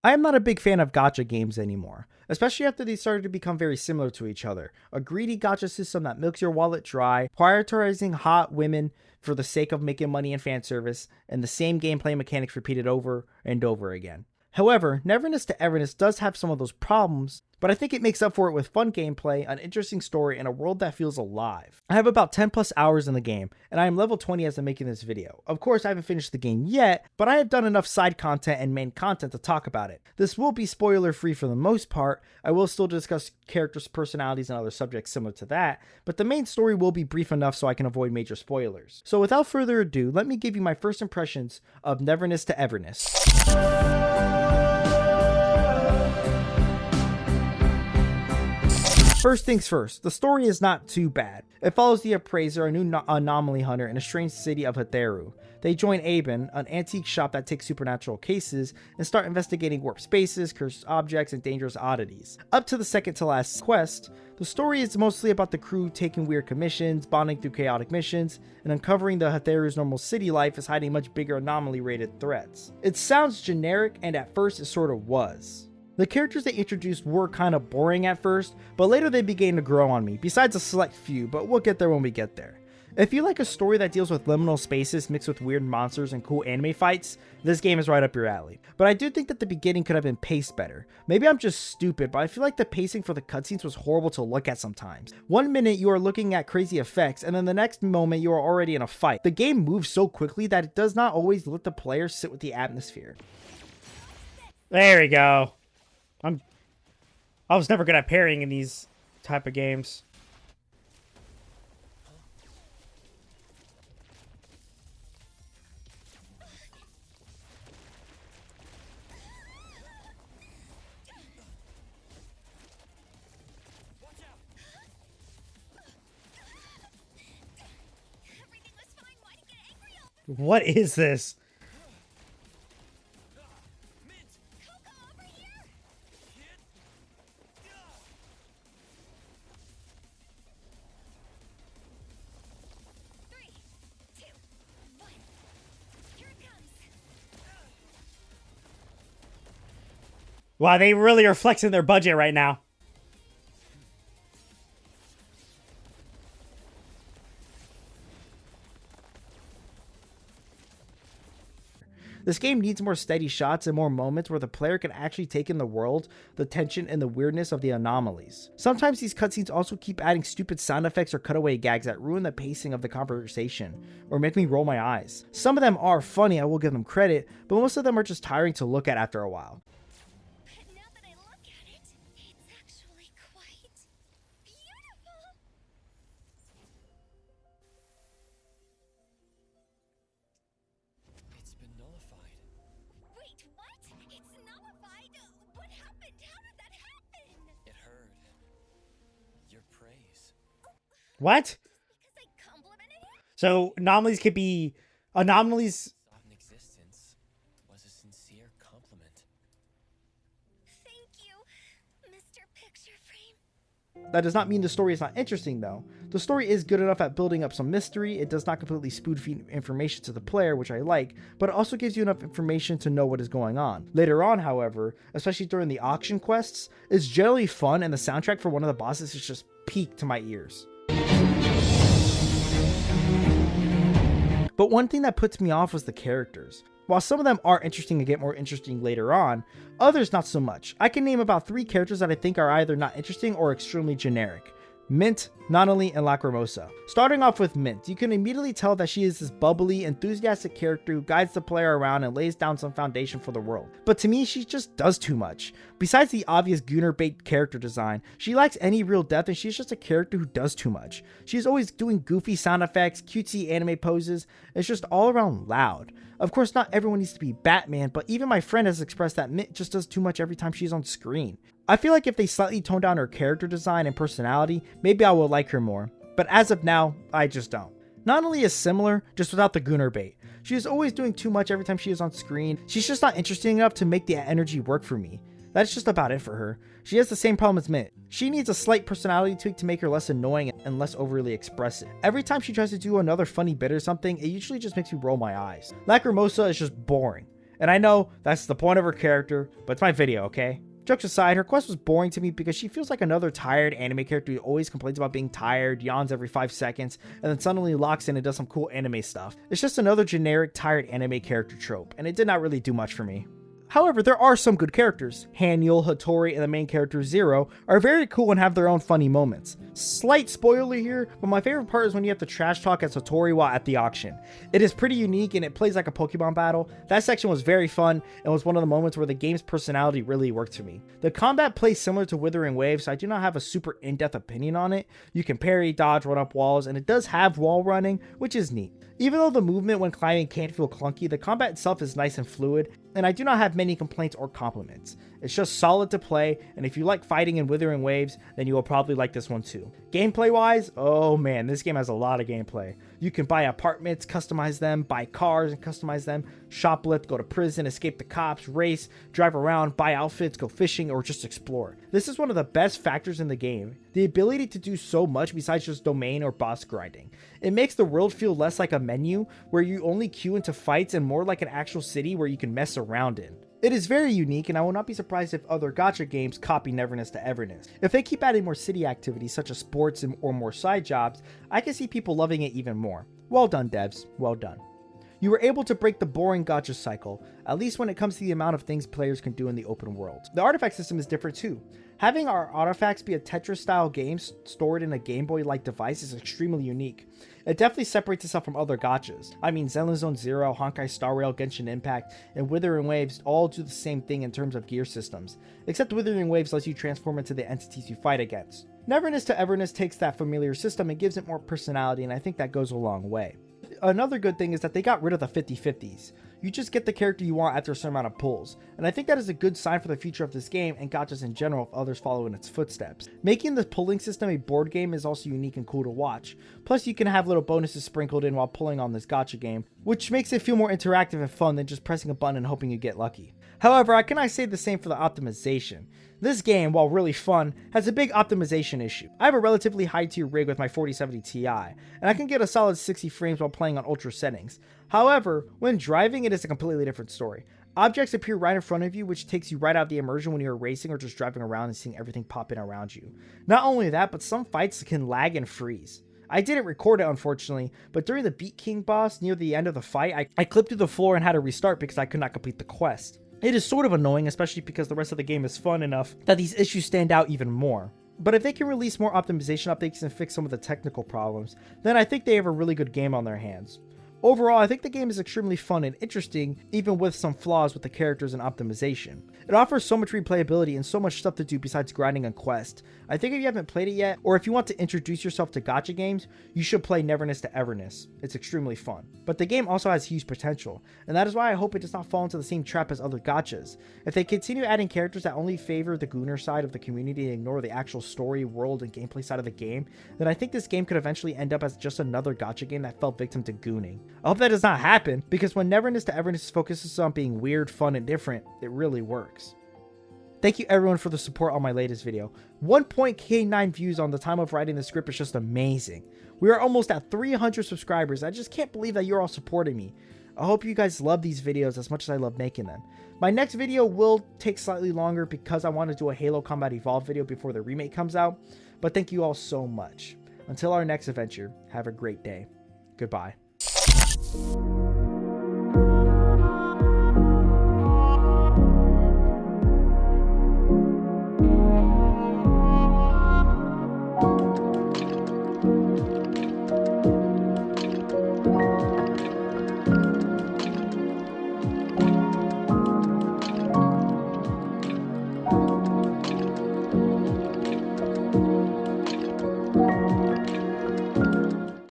I am not a big fan of gacha games anymore, especially after they started to become very similar to each other. A greedy gacha system that milks your wallet dry, prioritizing hot women for the sake of making money and fan service, and the same gameplay mechanics repeated over and over again. However, Neverness to Everness does have some of those problems, but I think it makes up for it with fun gameplay, an interesting story, and a world that feels alive. I have about 10 plus hours in the game, and I am level 20 as I'm making this video. Of course, I haven't finished the game yet, but I have done enough side content and main content to talk about it. This will be spoiler free for the most part. I will still discuss characters' personalities and other subjects similar to that, but the main story will be brief enough so I can avoid major spoilers. So without further ado, let me give you my first impressions of Neverness to Everness. First things first, the story is not too bad. It follows the appraiser, a new anomaly hunter in a strange city of Hatheru. They join Aben, an antique shop that takes supernatural cases, and start investigating warp spaces, cursed objects, and dangerous oddities. Up to the second to last quest, the story is mostly about the crew taking weird commissions, bonding through chaotic missions, and uncovering the Hatheru's normal city life is hiding much bigger anomaly-rated threats. It sounds generic, and at first it sort of was. The characters they introduced were kind of boring at first, but later they began to grow on me, besides a select few, but we'll get there when we get there. If you like a story that deals with liminal spaces mixed with weird monsters and cool anime fights, this game is right up your alley. But I do think that the beginning could have been paced better. Maybe I'm just stupid, but I feel like the pacing for the cutscenes was horrible to look at sometimes. 1 minute you are looking at crazy effects, and then the next moment you are already in a fight. The game moves so quickly that it does not always let the player sit with the atmosphere. There we go. I was never good at parrying in these type of games. What is this? Wow, they really are flexing their budget right now. This game needs more steady shots and more moments where the player can actually take in the world, the tension, and the weirdness of the anomalies. Sometimes these cutscenes also keep adding stupid sound effects or cutaway gags that ruin the pacing of the conversation, or make me roll my eyes. Some of them are funny, I will give them credit, but most of them are just tiring to look at after a while. What? So anomalies could be anomalies. Existence was a sincere compliment. Thank you, Mr. Picture Frame. That does not mean the story is not interesting though. The story is good enough at building up some mystery. It does not completely spoon feed information to the player, which I like, but it also gives you enough information to know what is going on. Later on, however, especially during the auction quests, it's generally fun, and the soundtrack for one of the bosses is just peak to my ears. But one thing that puts me off was the characters. While some of them are interesting and get more interesting later on, others not so much. I can name about 3 characters that I think are either not interesting or extremely generic. Mint, Nonali, and Lacrimosa. Starting off with Mint, you can immediately tell that she is this bubbly, enthusiastic character who guides the player around and lays down some foundation for the world. But to me, she just does too much. Besides the obvious Gunner bait character design, she lacks any real depth, and she's just a character who does too much. She's always doing goofy sound effects, cutesy anime poses. It's just all around loud. Of course, not everyone needs to be Batman, but even my friend has expressed that Mint just does too much every time she's on screen. I feel like if they slightly tone down her character design and personality, maybe I will like her more. But as of now, I just don't. Nonali is similar, just without the Gunner bait. She is always doing too much every time she is on screen. She's just not interesting enough to make the energy work for me. That's just about it for her. She has the same problem as Mint. She needs a slight personality tweak to make her less annoying and less overly expressive. Every time she tries to do another funny bit or something, it usually just makes me roll my eyes. Lacrimosa is just boring. And I know that's the point of her character, but it's my video, okay? Jokes aside, her quest was boring to me because she feels like another tired anime character who always complains about being tired, yawns every 5 seconds, and then suddenly locks in and does some cool anime stuff. It's just another generic tired anime character trope, and it did not really do much for me. However, there are some good characters. Haniel, Hattori, and the main character Zero are very cool and have their own funny moments. Slight spoiler here, but my favorite part is when you have to trash talk as Hattori while at the auction. It is pretty unique and it plays like a Pokemon battle. That section was very fun and was one of the moments where the game's personality really worked for me. The combat plays similar to Withering Waves, so I do not have a super in-depth opinion on it. You can parry, dodge, run up walls, and it does have wall running, which is neat. Even though the movement when climbing can't feel clunky, the combat itself is nice and fluid, and I do not have many complaints or compliments. It's just solid to play, and if you like fighting in Withering Waves, then you will probably like this one too. Gameplay wise, oh man, this game has a lot of gameplay. You can buy apartments, customize them, buy cars and customize them, shoplift, go to prison, escape the cops, race, drive around, buy outfits, go fishing, or just explore. This is one of the best factors in the game, the ability to do so much besides just domain or boss grinding. It makes the world feel less like a menu where you only queue into fights and more like an actual city where you can mess around in. It is very unique, and I will not be surprised if other gacha games copy Neverness to Everness. If they keep adding more city activities such as sports or more side jobs, I can see people loving it even more. Well done, devs. Well done. You were able to break the boring gacha cycle, at least when it comes to the amount of things players can do in the open world. The artifact system is different too. Having our artifacts be a Tetris-style game stored in a Game Boy-like device is extremely unique. It definitely separates itself from other gachas. I mean, Zenless Zone Zero, Honkai Star Rail, Genshin Impact, and Withering Waves all do the same thing in terms of gear systems, except Withering Waves lets you transform into the entities you fight against. Neverness to Everness takes that familiar system and gives it more personality, and I think that goes a long way. Another good thing is that they got rid of the 50-50s. You just get the character you want after a certain amount of pulls, and I think that is a good sign for the future of this game and gachas in general if others follow in its footsteps. Making the pulling system a board game is also unique and cool to watch. Plus you can have little bonuses sprinkled in while pulling on this gacha game, which makes it feel more interactive and fun than just pressing a button and hoping you get lucky. However, I cannot say the same for the optimization. This game, while really fun, has a big optimization issue. I have a relatively high tier rig with my 4070 Ti, and I can get a solid 60 frames while playing on ultra settings. However, when driving, it is a completely different story. Objects appear right in front of you, which takes you right out of the immersion when you're racing or just driving around and seeing everything pop in around you. Not only that, but some fights can lag and freeze. I didn't record it unfortunately, but during the Beat King boss near the end of the fight, I clipped through the floor and had to restart because I could not complete the quest. It is sort of annoying, especially because the rest of the game is fun enough that these issues stand out even more. But if they can release more optimization updates and fix some of the technical problems, then I think they have a really good game on their hands. Overall, I think the game is extremely fun and interesting, even with some flaws with the characters and optimization. It offers so much replayability and so much stuff to do besides grinding and quest. I think if you haven't played it yet, or if you want to introduce yourself to gacha games, you should play Neverness to Everness. It's extremely fun. But the game also has huge potential, and that is why I hope it does not fall into the same trap as other gachas. If they continue adding characters that only favor the gooner side of the community and ignore the actual story, world, and gameplay side of the game, then I think this game could eventually end up as just another gacha game that fell victim to gooning. I hope that does not happen, because when Neverness to Everness focuses on being weird, fun, and different, it really works. Thank you everyone for the support on my latest video. 1.K9 views on the time of writing the script is just amazing. We are almost at 300 subscribers. I just can't believe that you're all supporting me. I hope you guys love these videos as much as I love making them. My next video will take slightly longer because I want to do a Halo Combat Evolved video before the remake comes out. But thank you all so much. Until our next adventure, have a great day. Goodbye.